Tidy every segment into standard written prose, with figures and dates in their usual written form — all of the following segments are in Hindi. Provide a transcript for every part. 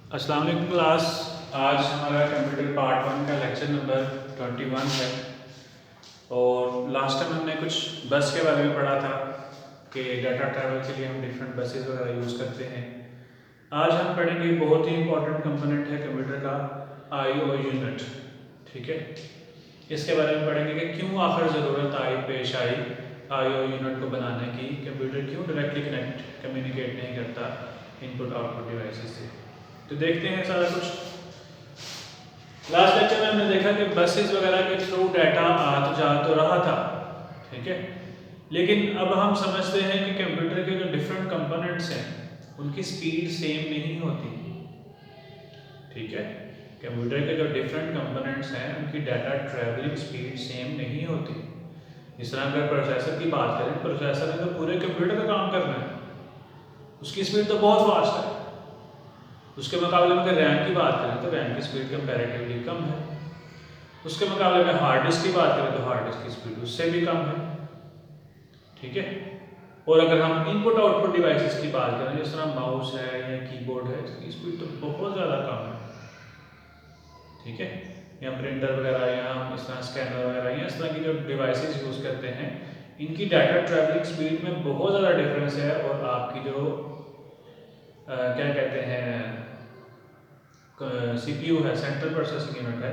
अस्सलाम वालेकुम क्लास। आज हमारा कंप्यूटर पार्ट 1 का लेक्चर नंबर 21 है। और लास्ट टाइम हमने कुछ बस के बारे में पढ़ा था कि डाटा ट्रैवल के लिए हम डिफरेंट बसेस वगैरह यूज़ करते हैं। आज हम पढ़ेंगे बहुत ही इंपॉर्टेंट कंपोनेंट है कंप्यूटर का, I/O यूनिट। ठीक है, इसके बारे में पढ़ेंगे कि क्यों आखिर ज़रूरत पेश आई I/O यूनिट को बनाने की। कंप्यूटर क्यों डायरेक्टली कम्युनिकेट नहीं करता इनपुट आउटपुट डिवाइसेस से। तो देखते हैं सारा कुछ। लास्ट लेक्चर में हमने देखा कि बसेस वगैरह के थ्रू डाटा आ तो जा तो रहा था, ठीक है, लेकिन अब हम समझते हैं कि कंप्यूटर के जो डिफरेंट कंपोनेंट्स हैं उनकी स्पीड सेम नहीं होती। ठीक है, कंप्यूटर के जो डिफरेंट कंपोनेंट्स हैं उनकी डाटा ट्रैवलिंग स्पीड सेम नहीं होती। जिस तरह अगर प्रोसेसर की बात करें, प्रोसेसर ने तो पूरे कंप्यूटर का काम करना है, उसकी स्पीड तो बहुत फास्ट है। उसके मुकाबले में अगर रैम की बात करें तो रैम की स्पीड कंपैरेटिवली कम है। उसके मुकाबले में हार्ड डिस्क की बात करें तो हार्ड डिस्क की स्पीड उससे भी कम है। ठीक है, और अगर हम इनपुट आउटपुट डिवाइसेस की बात करें, जिस तरह माउस है या कीबोर्ड है, इसकी स्पीड तो बहुत ज़्यादा कम है। ठीक है, या प्रिंटर वगैरह या हम इस तरह स्कैनर वगैरह या इस तरह की जो डिवाइसेस यूज़ करते हैं, इनकी डाटा ट्रैवलिंग स्पीड में बहुत ज़्यादा डिफरेंस है। और आपकी जो क्या कहते हैं CPU है, सेंट्रल प्रोसेसिंग यूनिट है,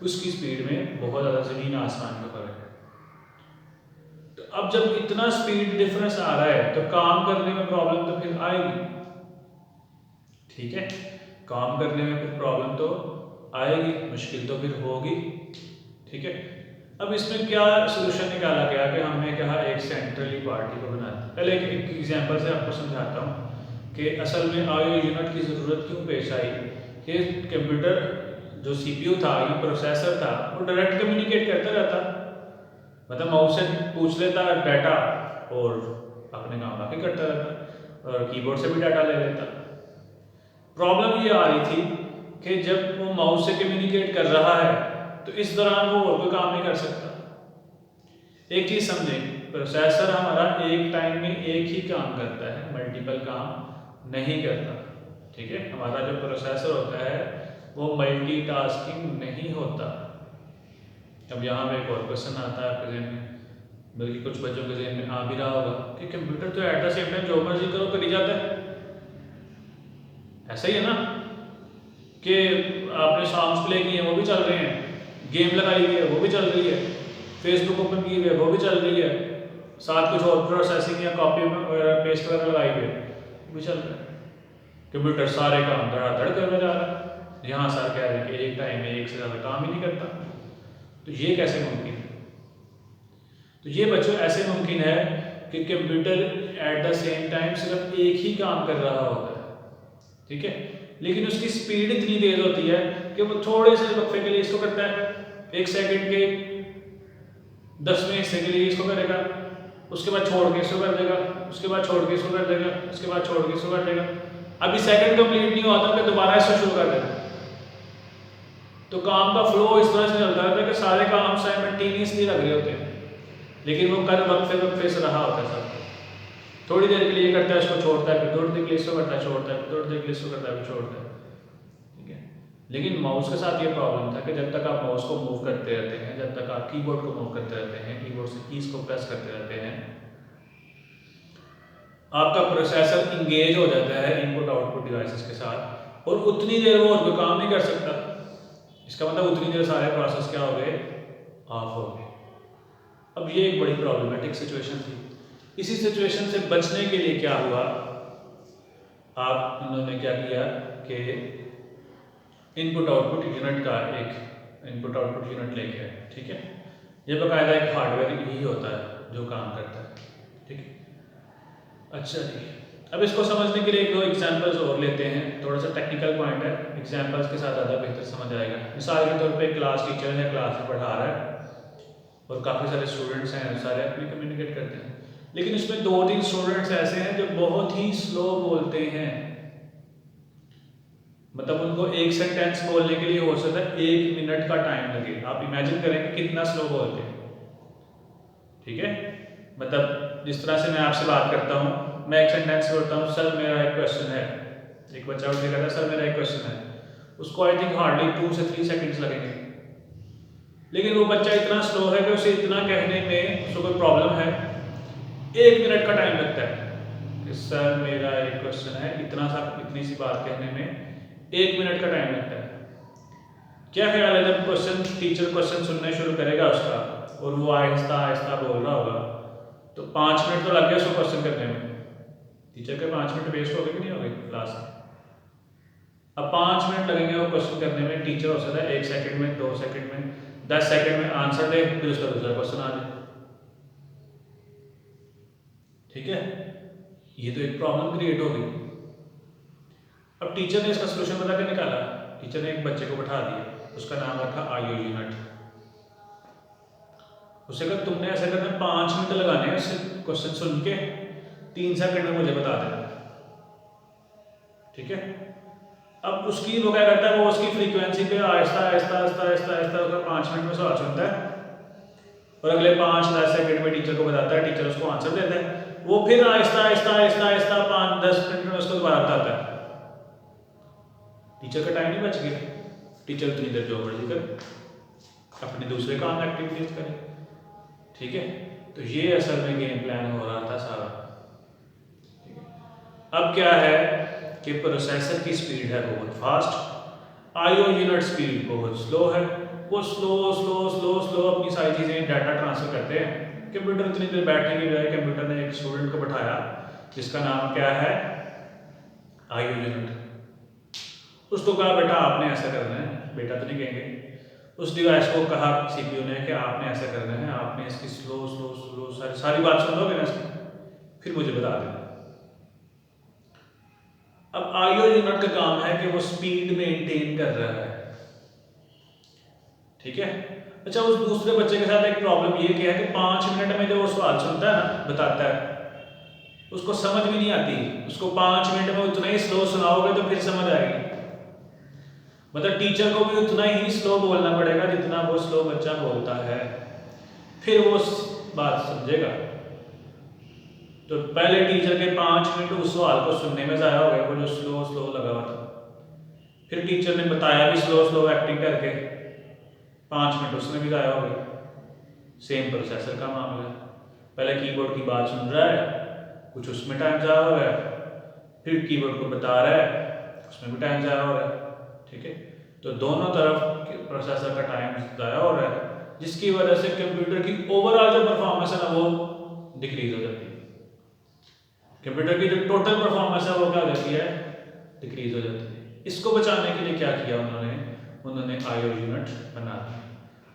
उसकी स्पीड में बहुत ज़्यादा ज़मीन आसमान का फर्क है। तो अब जब इतना स्पीड डिफरेंस आ रहा है तो काम करने में प्रॉब्लम तो फिर आएगी। ठीक है, काम करने में फिर प्रॉब्लम तो आएगी, मुश्किल तो फिर होगी। ठीक है, अब इसमें क्या सोल्यूशन निकाला गया कि हमने कहा एक सेंट्रली पार्टी को बनाना। पहले एक एग्जांपल से आपको समझाता हूँ कि असल में I/O यूनिट की ज़रूरत क्यों पेश आई। कि कंप्यूटर जो CPU था, ये प्रोसेसर था, वो डायरेक्ट कम्युनिकेट करता रहता, मतलब माउस से पूछ लेता डाटा और अपने काम बाकी करता रहता, और कीबोर्ड से भी डाटा ले लेता। प्रॉब्लम ये आ रही थी कि जब वो माउस से कम्युनिकेट कर रहा है तो इस दौरान वो और कोई काम नहीं कर सकता। एक चीज़ समझें, प्रोसेसर हमारा एक टाइम में एक ही काम करता है, मल्टीपल काम नहीं करता। ठीक है, हमारा जो प्रोसेसर होता है वो मल्टीटास्किंग नहीं होता। अब यहाँ पे एक और क्वेश्चन आता है आपके जहन में, बल्कि कुछ बच्चों के जहन में आ भी रहा होगा कि कंप्यूटर तो एट द सेम टाइम जो मर्जी करो कर ही जाता है। ऐसा ही है ना कि आपने सॉन्ग्स प्ले किए वो भी चल रहे हैं, गेम लगाई हुई है वो भी चल रही है, फेसबुक ओपन की हुई है वो भी चल रही है, साथ कुछ और प्रोसेसिंग या कॉपी वगैरह पेस्ट वगैरह लगाई हुई है वो भी चल रहा है। कंप्यूटर सारे काम धड़ाधड़ करने जा रहा है। यहाँ सर कह रहे हैं कि एक टाइम में एक से ज़्यादा काम ही नहीं करता। तो ये कैसे मुमकिन है? तो ये बच्चों ऐसे मुमकिन है कि computer at the same time सिर्फ एक ही काम कर रहा होता है। ठीक है, लेकिन उसकी स्पीड इतनी तेज होती है कि वो थोड़े से वक्फे के लिए इसको करता है, एक सेकंड के 10वें हिस्से के लिए इसको करेगा, उसके बाद छोड़ के इसको कर देगा, उसके बाद छोड़ के इसको कर देगा, उसके बाद छोड़ के इसको कर देगा। अभी सेकंड कंप्लीट नहीं हुआ था कि दोबारा इसको शुरू कर देना। तो काम का फ्लो इस तरह से चलता रहता है कि सारे काम साइमल्टेनियसली लग रहे होते हैं, लेकिन वो कर वक्फे से रहा होता है सब। थोड़ी देर के लिए करता है, इसको छोड़ता है, फिर थोड़ी देर के लिए इसको करता है, छोड़ता है, फिर थोड़ी देर के लिए इसको करता है, फिर छोड़ता है। ठीक है, लेकिन माउस के साथ ये प्रॉब्लम था कि जब तक आप माउस को मूव करते रहते हैं, जब तक आप कीबोर्ड को मूव करते रहते हैं, कीबोर्ड से कीज को प्रेस करते रहते हैं, आपका प्रोसेसर इंगेज हो जाता है इनपुट आउटपुट डिवाइसेस के साथ, और उतनी देर वो और कोई काम नहीं कर सकता। इसका मतलब उतनी देर सारे प्रोसेस क्या हो गए, ऑफ हो गए। अब ये एक बड़ी प्रॉब्लमेटिक सिचुएशन थी। इसी सिचुएशन से बचने के लिए क्या हुआ, उन्होंने क्या किया कि इनपुट आउटपुट यूनिट का एक इनपुट आउटपुट यूनिट लेके आए। ठीक है, ये बाकायदा एक हार्डवेयर ही होता है जो काम करता है। ठीक है, अच्छा जी, अब इसको समझने के लिए एक दो एग्जांपल्स और लेते हैं। थोड़ा सा टेक्निकल पॉइंट है, एग्जांपल्स के साथ ज़्यादा बेहतर समझ आएगा। मिसाल के तौर पे क्लास टीचर है, क्लास में पढ़ा रहा है और काफ़ी सारे स्टूडेंट्स हैं, सारे अपने कम्युनिकेट करते हैं, लेकिन इसमें 2-3 स्टूडेंट्स ऐसे हैं जो बहुत ही स्लो बोलते हैं। मतलब उनको एक सेंटेंस बोलने के लिए हो सकता है 1 मिनट का टाइम लगे। आप इमेजिन करें कि कितना स्लो बोलते हैं। ठीक है, मतलब जिस तरह से मैं आपसे बात करता हूँ, मैं एक सेंटेंस बोलता हूँ, सर मेरा एक क्वेश्चन है, एक बच्चा उठ के कहता है सर मेरा एक क्वेश्चन है, उसको आई थिंक हार्डली 2 से 3 सेकंड्स लगेंगे, लेकिन वो बच्चा इतना स्लो है कि उसे इतना कहने में उसको कोई प्रॉब्लम है, 1 मिनट का टाइम लगता है कि सर मेरा एक क्वेश्चन है, इतनी सी बात कहने में 1 मिनट का टाइम लगता है। क्या ख्याल है जब टीचर क्वेश्चन सुनने शुरू करेगा उसका और वो आहिस्ता आहिस्ता बोल रहा होगा, तो 5 मिनट तो लग गया उसको क्वेश्चन करने में। टीचर के 5 मिनट वेस्ट हो गए कि नहीं हो गए क्लास में? अब 5 मिनट लगेंगे वो क्वेश्चन करने में, टीचर हो सकता है 1 सेकंड में, 2 सेकंड में, 10 सेकंड में आंसर दे, फिर उसका दूसरा क्वेश्चन आ जाए। ठीक है, ये तो एक प्रॉब्लम क्रिएट हो गई। अब टीचर ने इसका सोल्यूशन बता के निकाला। टीचर ने एक बच्चे को बैठा दिया, उसका नाम रखा आयु यूनिट। उसे कहा तुमने ऐसा करना 5 मिनट लगाने हैं उससे क्वेश्चन सुन के, 3 सेकंड में मुझे बता देना। ठीक है, अब उसकी वो क्या करता है, वो उसकी फ्रीक्वेंसी पे आहिस्ता आहिस्ता आहिस्ता आहिस्ता आहिस्ता उसका 5 मिनट में सवाल सुनता है और अगले 5-10 सेकंड में टीचर को बताता है, टीचर उसको आंसर देता है, वो फिर आहिस्ता आहिस्ता आहिस्ता आहिस्ता 5-10 मिनट में उसको दोबारा बताता है। टीचर का टाइम नहीं बच गया, टीचर उतनी देर जो मर्जी करे, अपने दूसरे काम एक्टिविटीज करे। ठीक है, तो ये असल में गेम प्लान हो रहा था सारा। ठीक है, अब क्या है कि प्रोसेसर की स्पीड है बहुत फास्ट, आईओ यूनिट स्पीड बहुत स्लो है। वो स्लो स्लो स्लो स्लो अपनी सारी चीज़ें डाटा ट्रांसफर करते हैं। कंप्यूटर इतनी देर बैठने की बजाय कंप्यूटर ने एक स्टूडेंट को बैठाया जिसका नाम क्या है, आईओ यूनिट। उसको कहा बेटा आपने ऐसा करना है, बेटा तो नहीं कहेंगे, उस डिवाइस को कहा सीपीयू ने कि आपने ऐसा करना है, आपने इसकी स्लो स्लो स्लो सारी बात सुन लोगे ना इसकी, फिर मुझे बता देना। अब आईओ यूनिट का काम है कि वो स्पीड मेंटेन कर रहा है। ठीक है, अच्छा उस दूसरे बच्चे के साथ एक प्रॉब्लम ये क्या है कि 5 मिनट में जो वो सवाल सुनता है ना, बताता है, उसको समझ भी नहीं आती। उसको 5 मिनट में उतना ही स्लो सुनाओगे तो फिर समझ आएगी। मतलब टीचर को भी उतना ही स्लो बोलना पड़ेगा जितना वो स्लो बच्चा बोलता है, फिर वो बात समझेगा। तो पहले टीचर के 5 मिनट उस सवाल को सुनने में ज़ाया हो गए, वो जो स्लो स्लो लगा हुआ था। फिर टीचर ने बताया भी स्लो स्लो एक्टिंग करके, 5 मिनट उसमें भी ज़ाया हो गए। सेम प्रोसेसर का मामला है, पहले कीबोर्ड की बात सुन रहा है, कुछ उसमें टाइम ज़ाया हो रहा है, फिर कीबोर्ड को बता रहा है, उसमें भी टाइम ज़ाया हो रहा है। ठीक है, तो दोनों तरफ प्रोसेसर का टाइम ज़ाया हो रहा है, जिसकी वजह से कंप्यूटर की ओवरऑल जो परफॉर्मेंस है ना वो डिक्रीज हो जाती है। कंप्यूटर की जो टोटल परफॉर्मेंस है वो क्या हो जाती है, डिक्रीज हो जाती है। इसको बचाने के लिए क्या किया उन्होंने आईओ यूनिट बना दिया।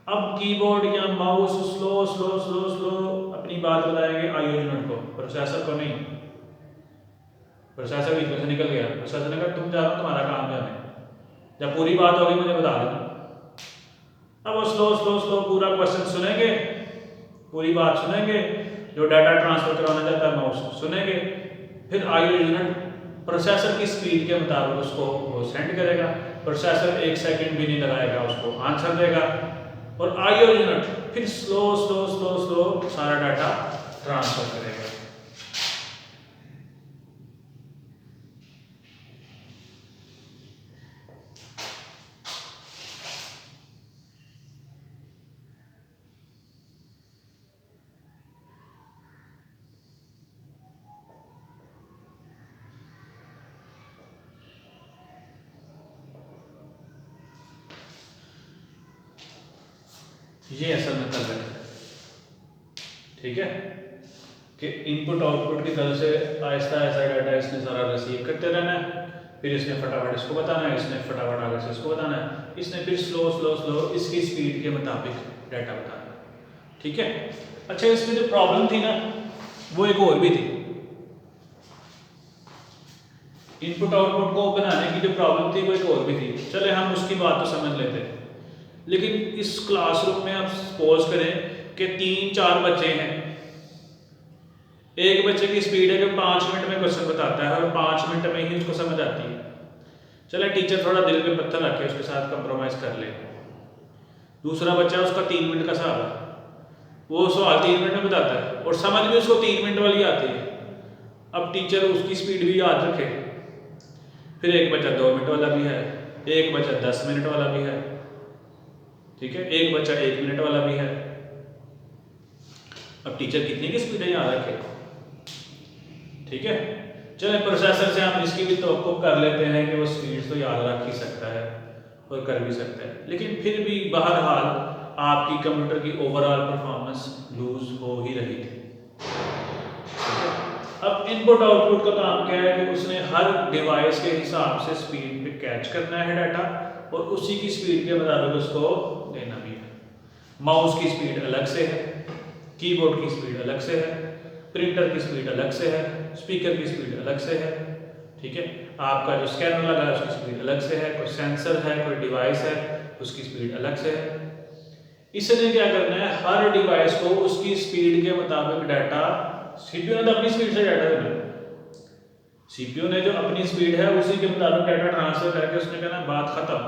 अब कीबोर्ड या mouse slow slow slow slow अपनी बात बताएंगे आईओ यूनिट को, प्रोसेसर को नहीं। प्रोसेसर बीच में से निकल गया, प्रोसेसर ने कहा तुम जानो, तुम्हारा काम जाने, जब पूरी बात होगी मुझे बता देना। अब वो स्लो स्लो स्लो पूरा क्वेश्चन सुनेंगे, पूरी बात सुनेंगे, जो डाटा ट्रांसफर करवाना चाहता है माउस सुनेंगे, फिर आईओ यूनिट प्रोसेसर की स्पीड के मुताबिक उसको वो सेंड करेगा। प्रोसेसर 1 सेकंड भी नहीं लगाएगा, उसको आंसर देगा, और आईओ यूनिट फिर स्लो स्लो स्लो स्लो सारा डाटा ट्रांसफर करेगा। ये असल में कर रहे हैं। ठीक है, कि इनपुट आउटपुट की तरह से आहिस्ता आहिस्ता डाटा इसने सारा रिसीव करते रहना है, फिर इसने फटाफट इसको बताना है, इसने फटाफट आगे से इसको बताना है, इसने फिर स्लो स्लो स्लो इसकी स्पीड के मुताबिक डाटा बताना है। ठीक है, अच्छा इसमें जो प्रॉब्लम थी ना वो एक और भी थी। इनपुट आउटपुट को बनाने की जो प्रॉब्लम थी वो एक और भी थी। चले हम उसकी बात तो समझ लेते हैं, लेकिन इस क्लासरूम में आप सपोज करें कि 3-4 बच्चे हैं, एक बच्चे की स्पीड है कि 5 मिनट में क्वेश्चन बताता है और 5 मिनट में ही उसको समझ आती है। चले टीचर थोड़ा दिल पे पत्थर रख के उसके साथ कंप्रोमाइज़ कर ले। दूसरा बच्चा उसका 3 मिनट का सवाल है, वो सवाल 3 मिनट में बताता है और समझ भी उसको 3 मिनट वाली आती है। अब टीचर उसकी स्पीड भी याद रखे, फिर एक बचा 2 मिनट वाला भी है, एक बचा 10 मिनट वाला भी है, ठीक है, एक बचा 1 मिनट वाला भी है। अब टीचर कितनी की स्पीड है याद रखे, ठीक है। चले प्रोसेसर से हम इसकी भी तवक्को कर लेते हैं कि वो स्पीड तो याद रख ही सकता है और कर भी सकता है, लेकिन फिर भी बहरहाल आपकी कंप्यूटर की ओवरऑल परफॉर्मेंस लूज हो ही रही थी। अब इनपुट आउटपुट का काम क्या है कि उसने हर डिवाइस के हिसाब से स्पीड पे कैच करना है डाटा और उसी की स्पीड के मुताबिक उसको देना भी है। माउस की स्पीड अलग से है, कीबोर्ड की स्पीड अलग से है, प्रिंटर की स्पीड अलग से है, स्पीकर की स्पीड अलग से है, ठीक है। आपका जो स्कैनर लगा है उसकी स्पीड अलग से है, कोई सेंसर है, कोई डिवाइस है, उसकी स्पीड अलग से है। इसने क्या करना है, हर डिवाइस को उसकी स्पीड के मुताबिक डाटा, सीपीयू ने तो अपनी स्पीड से डाटा देना, सीपीयू ने जो अपनी स्पीड है उसी के मुताबिक डाटा ट्रांसफर करके उसने कहना बात खत्म,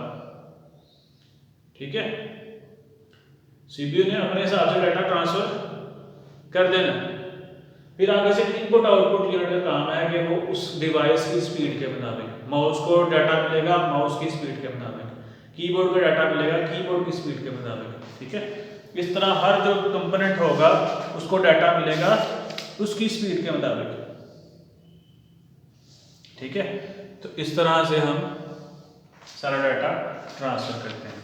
ठीक है। सीपीयू ने अपने हिसाब से डाटा ट्रांसफर कर देना। फिर आगे से इनपुट आउटपुट यूनिट का काम है कि वो उस डिवाइस की स्पीड के मुताबिक, माउस को डाटा मिलेगा माउस की स्पीड के मुताबिक, कीबोर्ड को डाटा मिलेगा कीबोर्ड की स्पीड के मुताबिक, ठीक है। इस तरह हर जो कंपोनेंट होगा उसको डाटा मिलेगा उसकी स्पीड के मुताबिक, ठीक है। तो इस तरह से हम सारा डाटा ट्रांसफर करते हैं।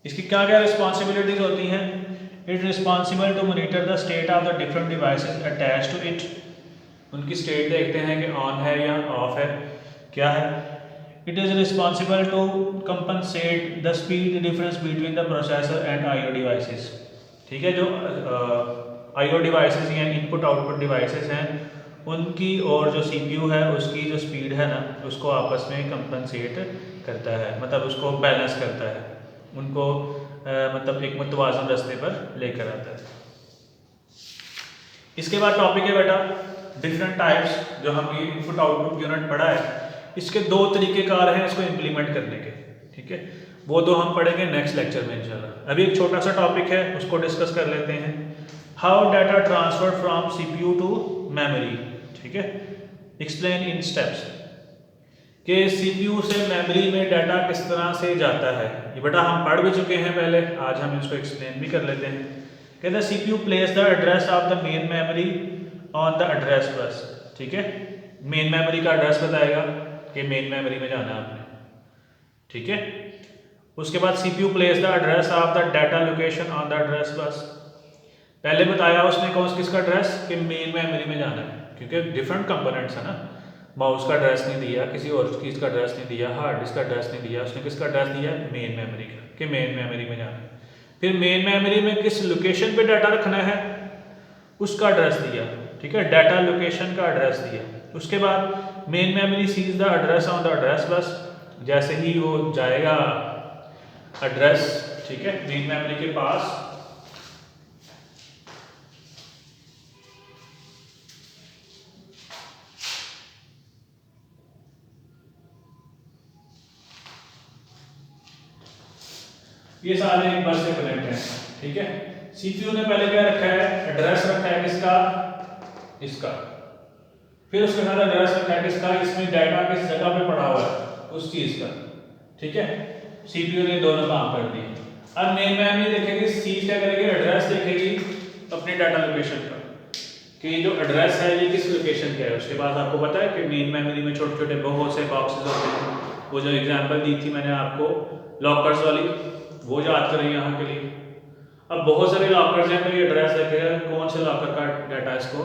इसकी क्या क्या रिस्पॉन्सिबिलिटीज होती हैं? It responsible to monitor the state of the different devices attach to it, उनकी स्टेट देखते हैं कि ऑन है या ऑफ है, क्या है। It is responsible to compensate the speed difference between the processor and IO devices, ठीक है। जो आईओ डिवाइसेस या इनपुट आउटपुट डिवाइसेस हैं उनकी और जो सीपीयू है उसकी जो स्पीड है ना उसको आपस में कंपनसेट करता है, मतलब उसको बैलेंस करता है, उनको मतलब एक मुतवाज़न रास्ते पर लेकर आता है। इसके बाद टॉपिक है बेटा डिफरेंट टाइप्स, जो हम ये इनपुट आउटपुट यूनिट पढ़ा है इसके दो तरीक़ेकार हैं इसको इम्प्लीमेंट करने के, ठीक है। वो दो हम पढ़ेंगे नेक्स्ट लेक्चर में इंशाल्लाह। अभी एक छोटा सा टॉपिक है उसको डिस्कस कर लेते हैं, how data transfer from CPU to memory, ठीक है। एक्सप्लेन इन स्टेप्स कि सीपीयू से मेमोरी में डाटा किस तरह से जाता है। ये बेटा हम पढ़ भी चुके हैं पहले, आज हम इसको एक्सप्लेन भी कर लेते हैं। कहते हैं CPU place the address of the main memory on the address बस, ठीक है। मेन मेमोरी का एड्रेस बताएगा कि मेन मेमोरी में जाना है आपने, ठीक है। उसके बाद CPU place the address of the data location on the address बस। पहले बताया उसने कौन किसका एड्रेस कि मेन मेमोरी में जाना है, क्योंकि डिफरेंट कंपोनेंट्स है ना, माउस का एड्रेस नहीं दिया, किसी और चीज़ का एड्रेस नहीं दिया, हार्ड डिस्क का एड्रेस नहीं दिया, उसने किसका एड्रेस दिया मेन मेमोरी का, कि मेन मेमोरी में जाना है। फिर मेन मेमोरी में किस लोकेशन पे डाटा रखना है उसका एड्रेस दिया, ठीक है, डाटा लोकेशन का एड्रेस दिया। उसके बाद main memory sees the address on the address bus, जैसे ही वो जाएगा एड्रेस, ठीक है, मेन मेमोरी के पास, ये सारे एक बार से कनेक्ट हैं, ठीक है। सीपीयू ने पहले क्या रखा है, एड्रेस रखा है किसका, इसका। फिर उसके साथ एड्रेस रखा है किसका, इसमें डाटा किस जगह पे पड़ा हुआ है उस चीज का, ठीक है। सीपीयू ने दोनों काम कर दिए। अब मेन मेमोरी देखेगी, सी क्या करेगी, एड्रेस देखेगी अपने डाटा लोकेशन का कि जो एड्रेस है ये किस लोकेशन का है। उसके बाद आपको पता है कि मेन मेमोरी में छोटे छोटे बहुत से बॉक्सेस होते हैं, वो जो एग्जांपल दी थी मैंने आपको लॉकर्स वाली, वो याद करें यहाँ के लिए। अब बहुत सारे लॉकर्स हैं तो ये एड्रेस देखेगा कौन से लॉकर का डाटा इसको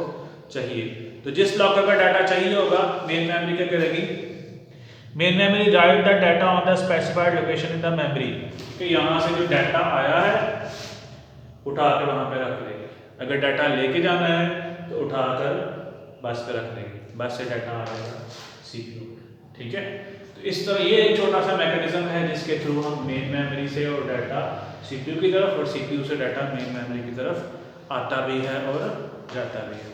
चाहिए। तो जिस लॉकर का डाटा चाहिए होगा मेन मेमोरी क्या करेगी, main memory write the data on the specified location in the memory, कि यहाँ से जो डाटा आया है उठा कर वहाँ पे रख देगी। अगर डाटा लेके जाना है तो उठाकर बस पे रख देगी, बस से डाटा आ जाएगा सीपीयू, ठीक है। तो इस तरह ये एक छोटा सा मैकेनिज्म है जिसके थ्रू हम मेन मेमोरी से और डाटा सीपीयू की तरफ और सीपीयू से डाटा मेन मेमोरी की तरफ आता भी है और जाता भी है।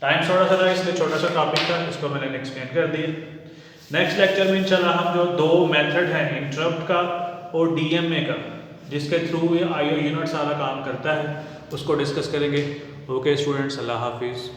टाइम थोड़ा सा था इसलिए छोटा सा टॉपिक था, इसको मैंने एक्सप्लेन कर दिया। नेक्स्ट लेक्चर में इंशाल्लाह हम जो दो मेथड हैं इंटरप्ट का और डीएमए का, जिसके थ्रू ये आईओ यूनिट सारा काम करता है, उसको डिस्कस करेंगे। ओके स्टूडेंट्स, अल्लाह हाफिज़।